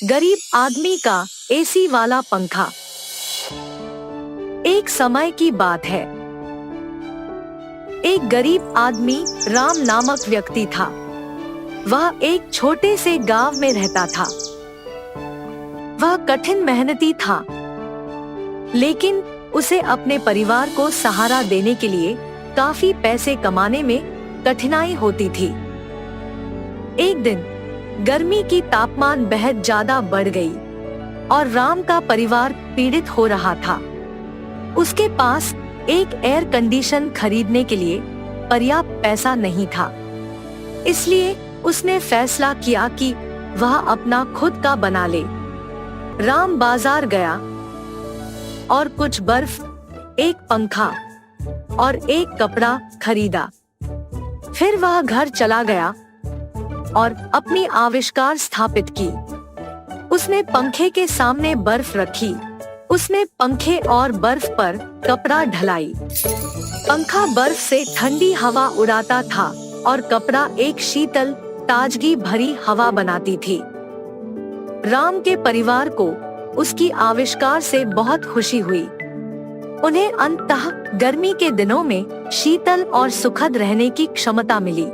गरीब आदमी का एसी वाला पंखा। एक समय की बात है। एक गरीब आदमी राम नामक व्यक्ति था। वह एक छोटे से गांव में रहता था। वह कठिन मेहनती था, लेकिन उसे अपने परिवार को सहारा देने के लिए काफी पैसे कमाने में कठिनाई होती थी। एक दिन गर्मी की तापमान बेहद ज्यादा बढ़ गई और राम का परिवार पीड़ित हो रहा था। उसके पास एक एयर कंडीशन खरीदने के लिए पर्याप्त पैसा नहीं था। इसलिए उसने फैसला किया कि वह अपना खुद का बना ले। राम बाजार गया और कुछ बर्फ, एक पंखा और एक कपड़ा खरीदा। फिर वह घर चला गया और अपनी आविष्कार स्थापित की। उसने पंखे के सामने बर्फ रखी। उसने पंखे और बर्फ पर कपड़ा ढलाई। पंखा बर्फ से ठंडी हवा उड़ाता था और कपड़ा एक शीतल, ताजगी भरी हवा बनाती थी। राम के परिवार को उसकी आविष्कार से बहुत खुशी हुई। उन्हें अंततः गर्मी के दिनों में शीतल और सुखद रहने की क्षमता मिली।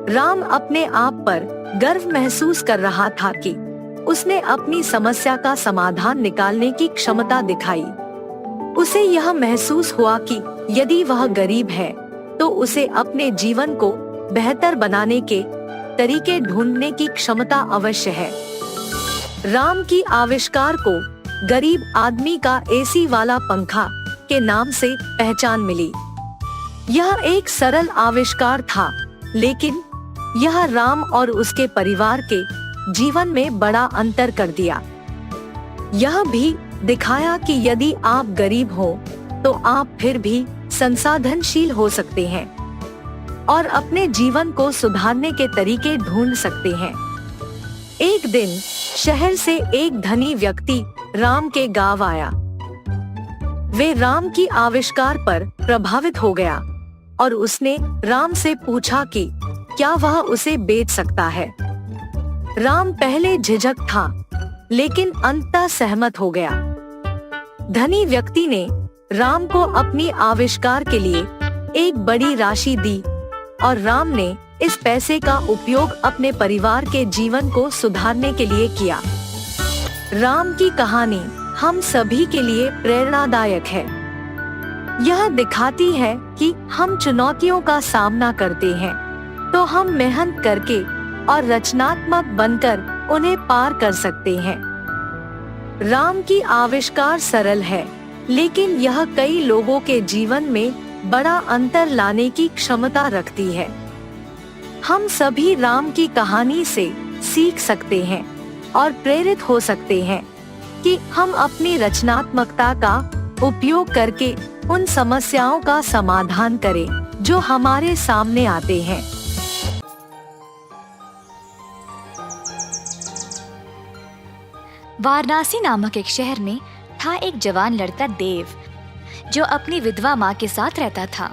राम अपने आप पर गर्व महसूस कर रहा था कि उसने अपनी समस्या का समाधान निकालने की क्षमता दिखाई। उसे यह महसूस हुआ कि यदि वह गरीब है तो उसे अपने जीवन को बेहतर बनाने के तरीके ढूंढने की क्षमता अवश्य है। राम की आविष्कार को गरीब आदमी का एसी वाला पंखा के नाम से पहचान मिली। यह एक सरल आविष्कार था, लेकिन यह राम और उसके परिवार के जीवन में बड़ा अंतर कर दिया। यह भी दिखाया कि यदि आप गरीब हो तो आप फिर भी संसाधनशील हो सकते हैं और अपने जीवन को सुधारने के तरीके ढूंढ सकते हैं। एक दिन शहर से एक धनी व्यक्ति राम के गांव आया। वे राम की आविष्कार पर प्रभावित हो गया और उसने राम से पूछा कि क्या वह उसे बेच सकता है। राम पहले झिझक था, लेकिन अंततः सहमत हो गया। धनी व्यक्ति ने राम को अपनी आविष्कार के लिए एक बड़ी राशि दी और राम ने इस पैसे का उपयोग अपने परिवार के जीवन को सुधारने के लिए किया। राम की कहानी हम सभी के लिए प्रेरणादायक है। यह दिखाती है कि हम चुनौतियों का सामना करते हैं तो हम मेहनत करके और रचनात्मक बनकर उन्हें पार कर सकते हैं। राम की आविष्कार सरल है, लेकिन यह कई लोगों के जीवन में बड़ा अंतर लाने की क्षमता रखती है। हम सभी राम की कहानी से सीख सकते हैं और प्रेरित हो सकते हैं कि हम अपनी रचनात्मकता का उपयोग करके उन समस्याओं का समाधान करें जो हमारे सामने आते हैं। वाराणसी नामक एक शहर में था एक जवान लड़का देव, जो अपनी विधवा माँ के साथ रहता था।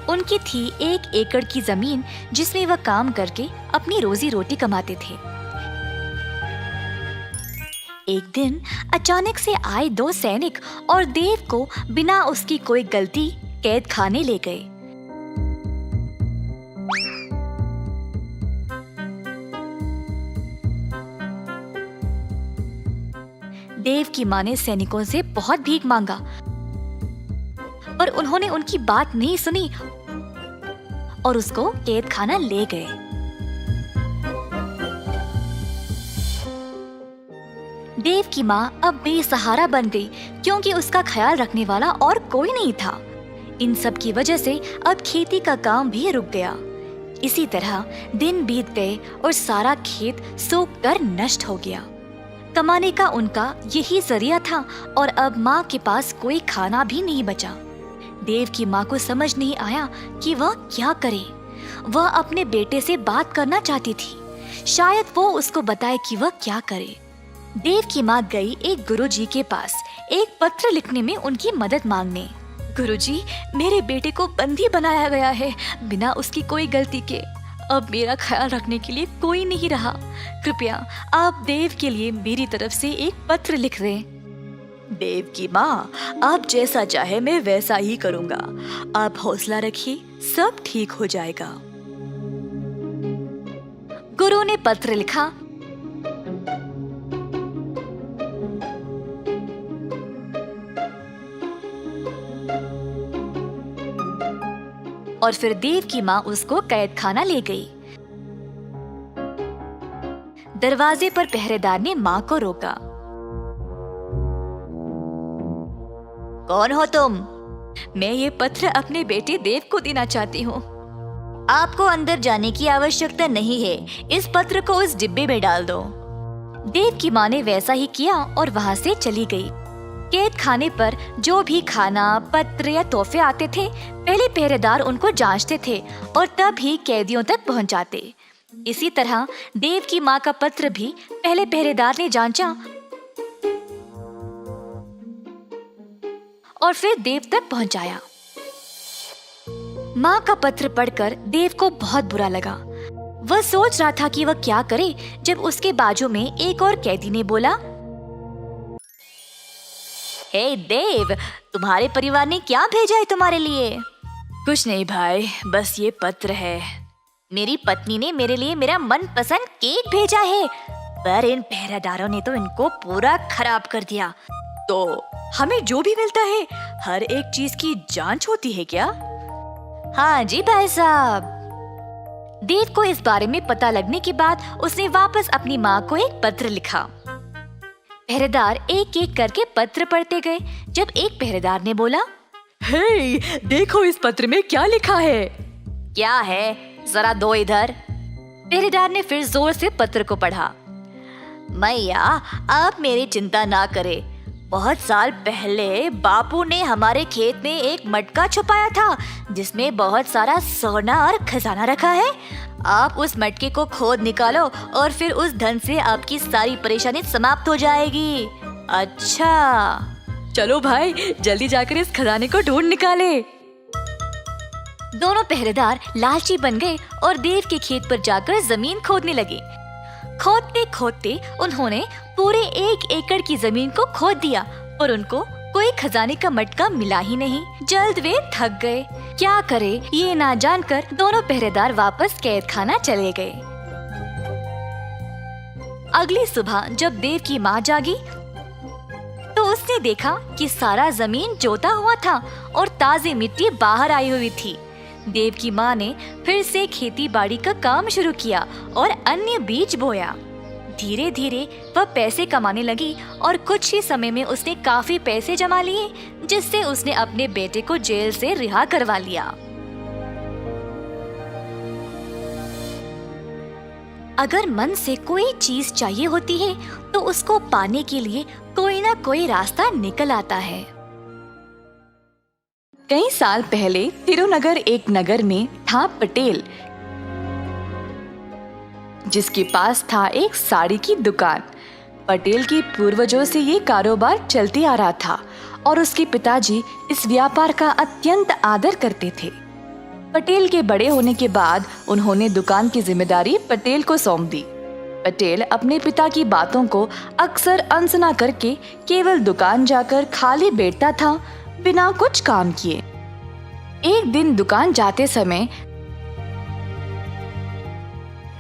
उनकी थी 1 एकड़ की जमीन, जिसमें वह काम करके अपनी रोजी रोटी कमाते थे। एक दिन अचानक से आए 2 सैनिक और देव को बिना उसकी कोई गलती कैद खाने ले गए। देव की माँ ने सैनिकों से बहुत भीख मांगा, पर उन्होंने उनकी बात नहीं सुनी और उसको कैद खाना ले गए। देव की माँ अब बेसहारा बन गई, क्योंकि उसका ख्याल रखने वाला और कोई नहीं था। इन सब की वजह से अब खेती का काम भी रुक गया। इसी तरह दिन बीत गए और सारा खेत सूख कर नष्ट हो गया। कमाने का उनका यही जरिया था और अब माँ के पास कोई खाना भी नहीं बचा। देव की माँ को समझ नहीं आया कि वह क्या करे। वह अपने बेटे से बात करना चाहती थी, शायद वो उसको बताए कि वह क्या करे। देव की माँ गई एक गुरुजी के पास एक पत्र लिखने में उनकी मदद मांगने। गुरुजी, मेरे बेटे को बंदी बनाया गया है बिना उसकी कोई गलती के। अब मेरा ख्याल रखने के लिए कोई नहीं रहा। कृपया आप देव के लिए मेरी तरफ से एक पत्र लिख दें। देव की माँ, आप जैसा चाहे मैं वैसा ही करूँगा। आप हौसला रखिए, सब ठीक हो जाएगा। गुरु ने पत्र लिखा। और फिर देव की माँ उसको कैद खाना ले गई। दरवाजे पर पहरेदार ने माँ को रोका। कौन हो तुम? मैं ये पत्र अपने बेटे देव को देना चाहती हूँ। आपको अंदर जाने की आवश्यकता नहीं है, इस पत्र को उस डिब्बे में डाल दो। देव की माँ ने वैसा ही किया और वहाँ से चली गई। कैद खाने पर जो भी खाना, पत्र या तोहफे आते थे, पहले पहरेदार उनको जांचते थे और तब ही कैदियों तक पहुँच जाते। इसी तरह देव की माँ का पत्र भी पहले पहरेदार ने जांचा और फिर देव तक पहुंचाया। माँ का पत्र पढ़कर देव को बहुत बुरा लगा। वह सोच रहा था कि वह क्या करे जब उसके बाजू में एक और कैदी ने बोला, हे देव, तुम्हारे परिवार ने क्या भेजा है तुम्हारे लिए? कुछ नहीं भाई, बस ये पत्र है। मेरी पत्नी ने मेरे लिए मेरा मनपसंद केक भेजा है, पर इन पहरेदारों ने तो इनको पूरा खराब कर दिया। तो हमें जो भी मिलता है हर एक चीज की जांच होती है क्या? हाँ जी भाई साहब। देव को इस बारे में पता लगने के बाद उसने वापस अपनी माँ को एक पत्र लिखा। पहरेदार एक एक करके पत्र पढ़ते गए। जब एक पहरेदार ने बोला, हे, देखो इस पत्र में क्या लिखा है। क्या है, जरा दो इधर। पहरेदार ने फिर जोर से पत्र को पढ़ा। मैया, आप मेरी चिंता ना करें। बहुत साल पहले बापू ने हमारे खेत में एक मटका छुपाया था जिसमें बहुत सारा सोना और खजाना रखा है। आप उस मटके को खोद निकालो और फिर उस धन से आपकी सारी परेशानी समाप्त हो जाएगी। अच्छा, चलो भाई, जल्दी जाकर इस खजाने को ढूंढ निकाले। दोनों पहरेदार लालची बन गए और देव के खेत पर जाकर जमीन खोदने लगे। खोदते खोदते उन्होंने पूरे 1 एकड़ की जमीन को खोद दिया और उनको कोई खजाने का मटका मिला ही नहीं। जल्द वे थक गए। क्या करे ये ना जानकर दोनों पहरेदार वापस कैद खाना चले गए। अगली सुबह जब देव की माँ जागी तो उसने देखा कि सारा जमीन जोता हुआ था और ताज़ी मिट्टी बाहर आई हुई थी। देव की माँ ने फिर से खेती बाड़ी का काम शुरू किया और अन्य बीज बोया। धीरे धीरे वह पैसे कमाने लगी और कुछ ही समय में उसने काफी पैसे जमा लिए, जिससे उसने अपने बेटे को जेल से रिहा करवा लिया। अगर मन से कोई चीज चाहिए होती है तो उसको पाने के लिए कोई ना कोई रास्ता निकल आता है। कई साल पहले तिरुनगर एक नगर में था पटेल, जिसके पास था एक साड़ी की दुकान। पटेल के पूर्वजों से ये कारोबार चलते आ रहा था और उसके पिताजी इस व्यापार का अत्यंत आदर करते थे। पटेल के बड़े होने के बाद उन्होंने दुकान की जिम्मेदारी पटेल को सौंप दी। पटेल अपने पिता की बातों को अक्सर अनसुना करके केवल दुकान जाकर खाली बैठता था, बिना कुछ काम किए। एक दिन दुकान जाते समय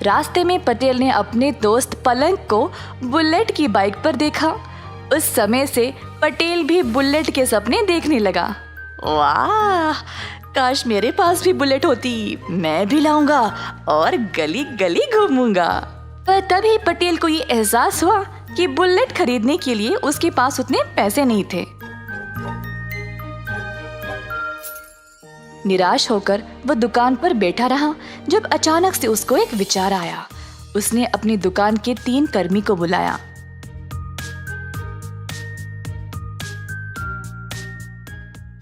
रास्ते में पटेल ने अपने दोस्त पलंग को बुलेट की बाइक पर देखा। उस समय से पटेल भी बुलेट के सपने देखने लगा। वाह, काश मेरे पास भी बुलेट होती, मैं भी लाऊंगा और गली गली घूमूंगा। पर तभी पटेल को ये एहसास हुआ कि बुलेट खरीदने के लिए उसके पास उतने पैसे नहीं थे। निराश होकर वह दुकान पर बैठा रहा जब अचानक से उसको एक विचार आया। उसने अपनी दुकान के 3 कर्मी को बुलाया।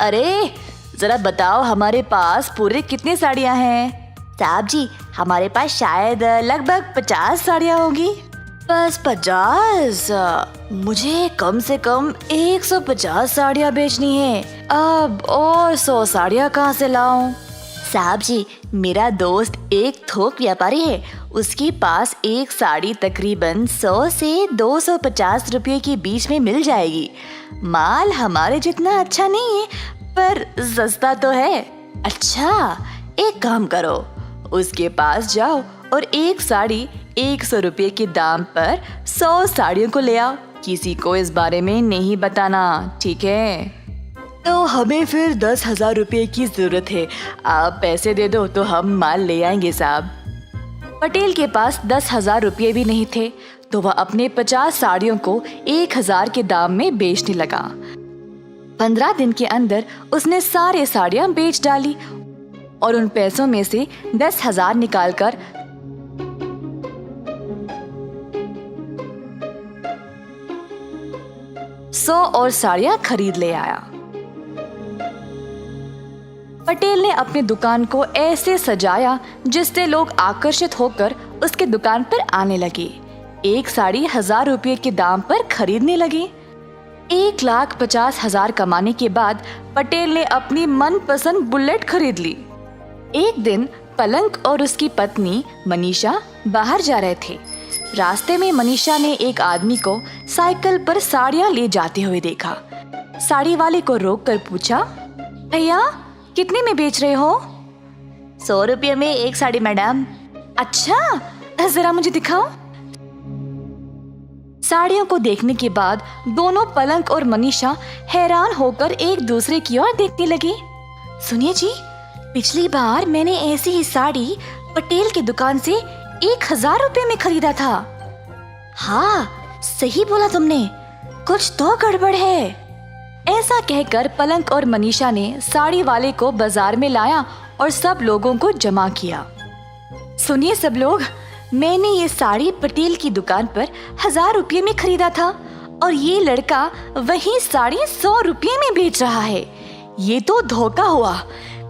अरे जरा बताओ, हमारे पास पूरे कितने साड़ियाँ हैं? साहब जी, हमारे पास शायद लगभग 50 साड़ियाँ होगी। बस 50? मुझे कम से कम 150 साड़ियाँ बेचनी है। अब और 100 साड़ियाँ कहाँ से लाऊं? साहब जी, मेरा दोस्त एक थोक व्यापारी है। उसके पास एक साड़ी तकरीबन 100 से 250 रुपये के बीच में मिल जाएगी। माल हमारे जितना अच्छा नहीं है, पर सस्ता तो है। अच्छा, एक काम करो, उसके पास जाओ और एक साड़ी 100 रुपये के दाम पर 100 साड़ियों को ले आओ। किसी को इस बारे में नहीं बताना, ठीक है? तो हमें फिर 10,000 रुपये की जरूरत है। आप पैसे दे दो तो हम माल ले आएंगे साहब। पटेल के पास 10,000 रुपये भी नहीं थे, तो वह अपने 50 साड़ियों को 1,000 के दाम में बेचने लगा। 15 दिन के अंदर उसने सारे साड़ियां बेच डाली और उन पैसों में से 10,000 निकालकर 100 और साड़ियां खरीद ले आया। पटेल ने अपनी दुकान को ऐसे सजाया जिससे लोग आकर्षित होकर उसके दुकान पर आने लगे। एक साड़ी 1,000 रुपये के दाम पर खरीदने लगे। 1,50,000 कमाने के बाद पटेल ने अपनी मनपसंद बुलेट खरीद ली। एक दिन पलंग और उसकी पत्नी मनीषा बाहर जा रहे थे। रास्ते में मनीषा ने एक आदमी को साइकिल पर साड़ियाँ ले जाते हुए देखा। साड़ी वाले को रोककर पूछा, भैया कितने में बेच रहे हो? 100 रुपये में एक साड़ी मैडम। अच्छा, जरा मुझे दिखाओ। साड़ियों को देखने के बाद दोनों पलंग और मनीषा हैरान होकर एक दूसरे की ओर देखने लगे। सुनिए जी, पिछली बार मैंने ऐसी ही साड़ी पटेल की दुकान से 1,000 रुपये में खरीदा था। हाँ, सही बोला तुमने, कुछ तो गड़बड़ है। ऐसा कहकर पलंग और मनीषा ने साड़ी वाले को बाजार में लाया और सब लोगों को जमा किया। सुनिए सब लोग, मैंने ये साड़ी पटेल की दुकान पर 1,000 रुपये में खरीदा था और ये लड़का वही साड़ी 100 रुपये में बेच रहा है। ये तो धोखा हुआ।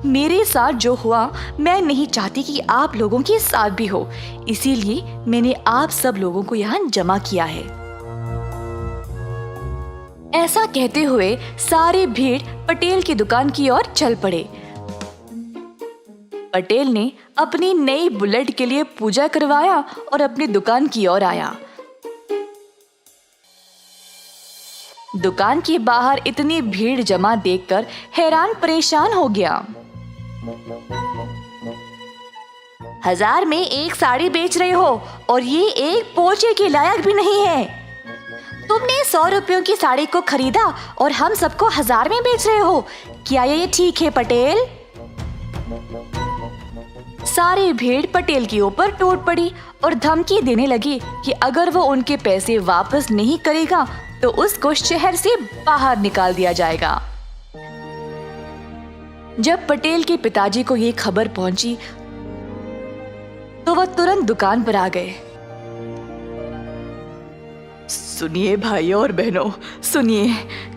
मेरे साथ जो हुआ, मैं नहीं चाहती कि आप लोगों के साथ भी हो, इसीलिए मैंने आप सब लोगों को यहाँ जमा किया है। ऐसा कहते हुए सारी भीड़ पटेल की दुकान की ओर चल पड़े। पटेल ने अपनी नई बुलेट के लिए पूजा करवाया और अपनी दुकान की ओर आया। दुकान के बाहर इतनी भीड़ जमा देखकर हैरान परेशान हो गया। 1,000 में एक साड़ी बेच रहे हो और ये एक पोछे के लायक भी नहीं है। तुमने 100 रुपयों की साड़ी को खरीदा और हम सबको 1,000 में बेच रहे हो। क्या ये ठीक है पटेल? सारी भीड़ पटेल के ऊपर टूट पड़ी और धमकी देने लगी कि अगर वो उनके पैसे वापस नहीं करेगा तो उसको शहर से बाहर निकाल दिया जाएगा। जब पटेल के पिताजी को ये खबर पहुंची तो वह तुरंत दुकान पर आ गए। सुनिए भाइयों और बहनों, सुनिए,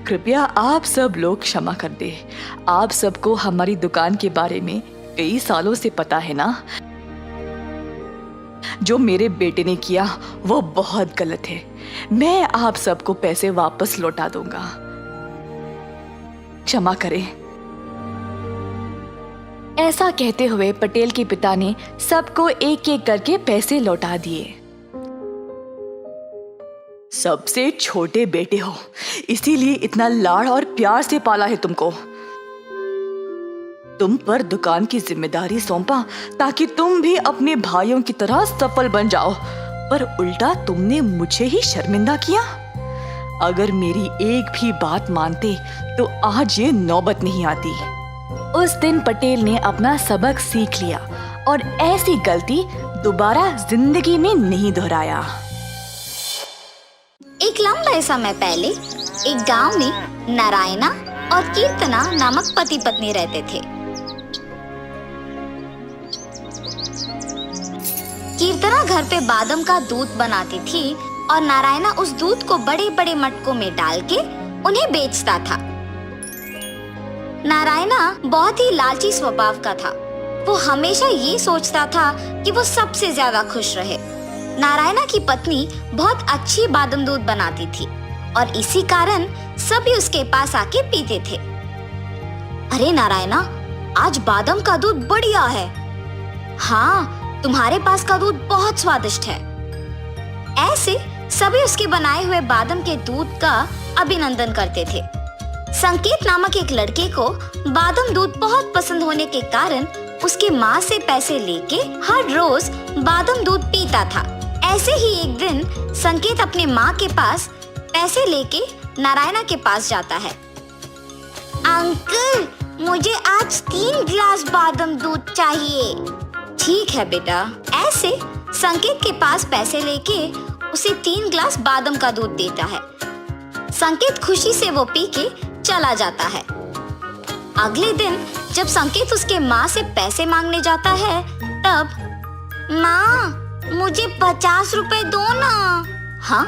कृपया आप सब लोग क्षमा कर दे। आप सबको हमारी दुकान के बारे में कई सालों से पता है ना। जो मेरे बेटे ने किया वो बहुत गलत है। मैं आप सबको पैसे वापस लौटा दूंगा, क्षमा करें। ऐसा कहते हुए पटेल के पिता ने सबको एक एक करके पैसे लौटा दिए। सबसे छोटे बेटे हो, इसीलिए इतना लाड़ और प्यार से पाला है तुमको। तुम पर दुकान की जिम्मेदारी सौंपा ताकि तुम भी अपने भाइयों की तरह सफल बन जाओ, पर उल्टा तुमने मुझे ही शर्मिंदा किया। अगर मेरी एक भी बात मानते तो आज ये नौबत नहीं आती। उस दिन पटेल ने अपना सबक सीख लिया और ऐसी गलती दोबारा जिंदगी में नहीं दोहराया। एक लंबे समय पहले एक गांव में नारायणा और कीर्तना नामक पति पत्नी रहते थे। कीर्तना घर पे बादाम का दूध बनाती थी और नारायणा उस दूध को बड़े बड़े मटकों में डाल के उन्हें बेचता था। नारायणा बहुत ही लालची स्वभाव का था। वो हमेशा ये सोचता था कि वो सबसे ज्यादा खुश रहे। नारायणा की पत्नी बहुत अच्छी बादाम दूध बनाती थी और इसी कारण सभी उसके पास आके पीते थे। अरे नारायणा, आज बादाम का दूध बढ़िया है। हाँ, तुम्हारे पास का दूध बहुत स्वादिष्ट है। ऐसे सभी उसके बनाए हुए बादाम के दूध का अभिनंदन करते थे। संकेत नामक एक लड़के को बादाम दूध बहुत पसंद होने के कारण उसकी माँ से पैसे लेके हर रोज बादाम दूध पीता था। ऐसे ही एक दिन संकेत अपने माँ के पास पैसे लेके नारायणा के पास जाता है। अंकल, मुझे आज 3 गिलास बादाम दूध चाहिए। ठीक है बेटा। ऐसे संकेत के पास पैसे लेके उसे 3 गिलास बादाम का दूध देता है। संकेत खुशी से वो पी के चला जाता है। अगले दिन जब संकेत उसके माँ से पैसे मांगने जाता है, तब माँ, मुझे 50 रुपए दो ना। हाँ,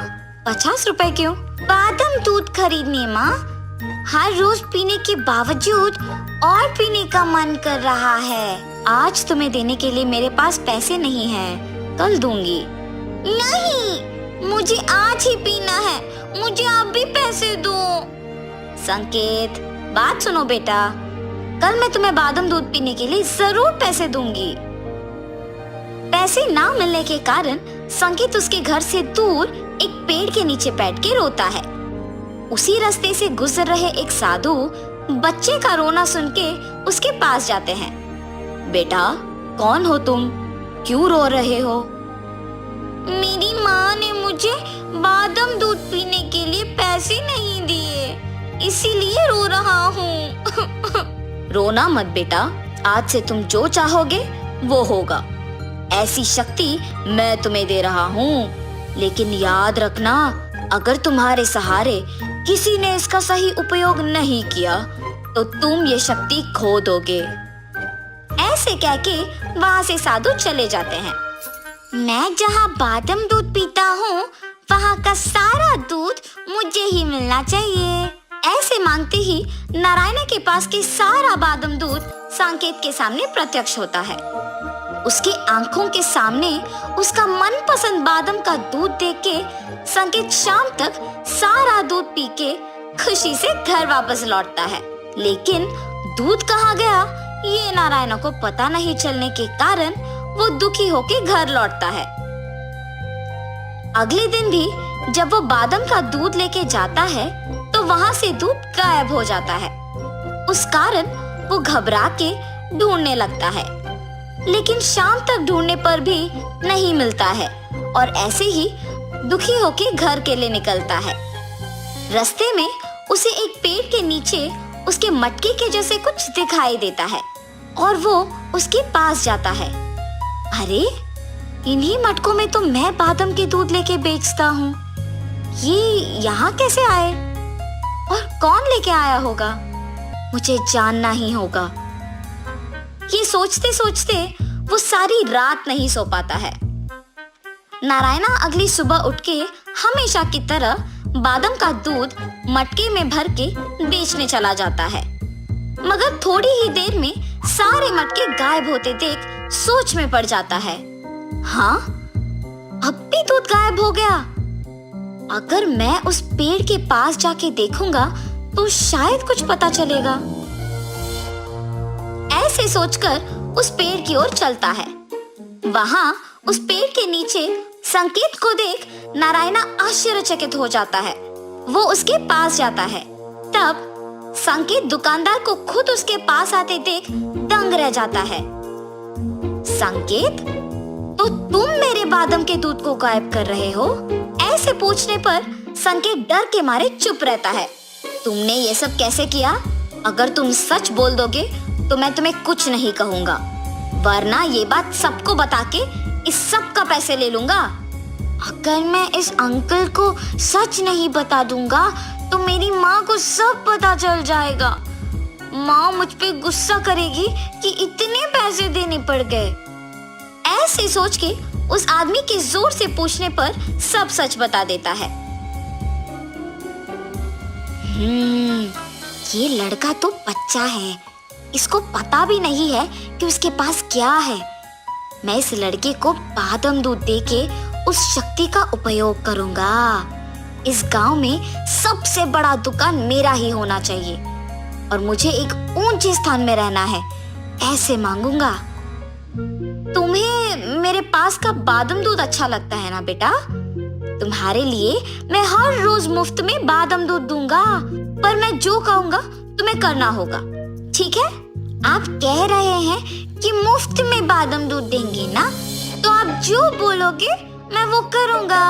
50 रुपए क्यों? बादाम दूध खरीदने माँ। हर रोज पीने के बावजूद और पीने का मन कर रहा है। आज तुम्हें देने के लिए मेरे पास पैसे नहीं हैं, कल दूंगी। नहीं, मुझे आज ही पीना है, मुझे आप भी पैसे दो। संकेत, बात सुनो बेटा, कल मैं तुम्हें बादाम दूध पीने के लिए जरूर पैसे दूंगी। पैसे ना मिलने के कारण संकेत उसके घर से दूर एक पेड़ के नीचे बैठ के रोता है। उसी रास्ते से गुजर रहे एक साधु बच्चे का रोना सुन के उसके पास जाते हैं। बेटा, कौन हो तुम? क्यों रो रहे हो? मेरी माँ ने मुझे बादाम दूध पीने के लिए पैसे नहीं दिए, इसीलिए रो रहा हूँ। रोना मत बेटा, आज से तुम जो चाहोगे वो होगा। ऐसी शक्ति मैं तुम्हें दे रहा हूँ, लेकिन याद रखना, अगर तुम्हारे सहारे किसी ने इसका सही उपयोग नहीं किया तो तुम ये शक्ति खो दोगे। ऐसे कह के वहाँ से साधु चले जाते हैं। मैं जहाँ बादाम दूध पीता हूँ, वहाँ का सारा दूध मुझे ही मिलना चाहिए। ऐसे मांगते ही नारायणा के पास के सारा बादाम दूध संकेत के सामने प्रत्यक्ष होता है। उसकी आंखों के सामने उसका मनपसंद बादाम का दूध देख के संकेत शाम तक सारा दूध पी के खुशी से घर वापस लौटता है। लेकिन दूध कहाँ गया, ये नारायणा को पता नहीं चलने के कारण वो दुखी होके घर लौटता है। अगले दिन भी जब वो बादाम का दूध लेके जाता है तो वहाँ से दूध गायब हो जाता है। उस कारण वो घबरा के ढूंढने लगता है, लेकिन शाम तक ढूंढने पर भी नहीं मिलता है और ऐसे ही दुखी होके घर के लिए निकलता है। रास्ते में उसे एक पेड़ के नीचे उसके मटके के जैसे कुछ दिखाई देता है और वो उसके पास जाता है। अरे, इन्हीं मटकों में तो मैं बादाम के दूध लेके बेचता हूँ। ये यहाँ कैसे आए और कौन लेके आया होगा? मुझे जानना ही होगा। ये सोचते सोचते वो सारी रात नहीं सो पाता है। नारायणा अगली सुबह उठ के हमेशा की तरह बादाम का दूध मटके में भर के बेचने चला जाता है, मगर थोड़ी ही देर में सारे मटके गायब होते देख सोच में पड़ जाता है। हाँ, अब भी दूध गायब हो गया। अगर मैं उस पेड़ के पास जाके देखूंगा तो शायद कुछ पता चलेगा। ऐसे सोचकर उस पेड़ की ओर चलता है। वहाँ उस पेड़ के नीचे संकेत को देख नारायणा आश्चर्यचकित हो जाता है। वो उसके पास जाता है। तब संकेत दुकानदार को खुद उसके पास आते देख दंग रह जाता है। संकेत, तो तुम मेरे बादाम के दूध को गायब कर रहे हो? ऐसे पूछने पर संकेत डर के मारे चुप रहता है। तुमने ये सब कैसे किया? अगर तुम सच बोल दोगे तो मैं तुम्हें कुछ नहीं कहूँगा, वरना ये बात सबको बता के इस सब का पैसे ले लूंगा। अगर मैं इस अंकल को सच नहीं बता दूंगा तो मेरी माँ को सब पता चल जाएगा। माँ मुझ पे गुस्सा करेगी कि इतने पैसे देने पड़ गए। ऐसे सोच के उस आदमी के जोर से पूछने पर सब सच बता देता है। ये लड़का तो बच्चा है, इसको पता भी नहीं है कि उसके पास क्या है। मैं इस लड़के को बादाम दूध देके उस शक्ति का उपयोग करूंगा। इस गांव में सबसे बड़ा दुकान मेरा ही होना चाहिए और मुझे एक ऊंचे स्थान में रहना है। ऐसे मांगूंगा। तुम्हें मेरे पास का बादाम दूध अच्छा लगता है ना बेटा? तुम्हारे लिए मैं हर रोज मुफ्त में बादाम दूध दूंगा, पर मैं जो कहूंगा तुम्हें करना होगा, ठीक है? आप कह रहे हैं कि मुफ्त में बादाम दूध देंगे ना, तो आप जो बोलोगे मैं वो करूंगा।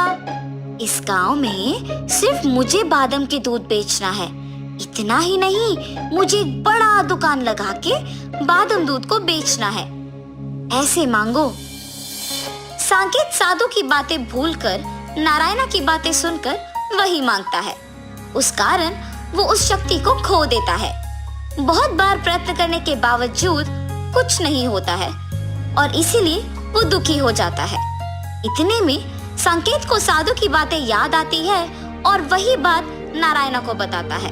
इस गांव में सिर्फ मुझे बादाम के दूध बेचना है। इतना ही नहीं, मुझे एक बड़ा दुकान लगा के बादाम दूध को बेचना है। ऐसे मांगो। सांकेत साधु की बातें भूलकर नारायणा की बातें सुनकर वही मांगता है। उस कारण वो उस शक्ति को खो देता है। बहुत बार प्रयत्न करने के बावजूद कुछ नहीं होता है और इसीलिए वो दुखी हो जाता है। इतने में संकेत को साधु की बातें याद आती है और वही बात नारायणा को बताता है।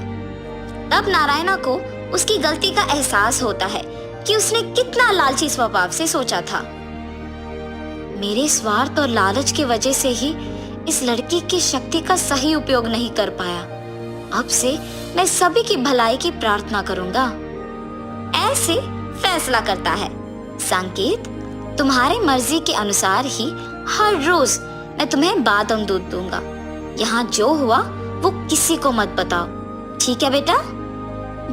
तब नारायणा को उसकी गलती का एहसास होता है कि उसने कितना लालची स्वभाव से सोचा था। मेरे स्वार्थ और लालच की वजह से ही इस लड़की की शक्ति का सही उपयोग नहीं कर पाया। अब से मैं सभी की भलाई की प्रार्थना करूंगा। ऐसे फैसला करता है। संकेत, तुम्हारे मर्जी के अनुसार ही हर रोज मैं तुम्हें बादाम दूध दूंगा। यहाँ जो हुआ वो किसी को मत बताओ, ठीक है बेटा?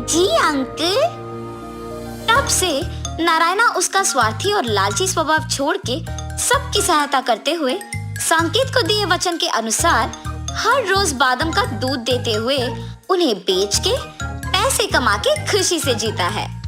जी अंकल। तब से नारायणा उसका स्वार्थी और लालची स्वभाव छोड़ के सबकी सहायता करते हुए संकेत को दिए वचन के अनुसार हर रोज बादाम का दूध देते हुए उन्हें बेच के पैसे कमा के खुशी से जीता है।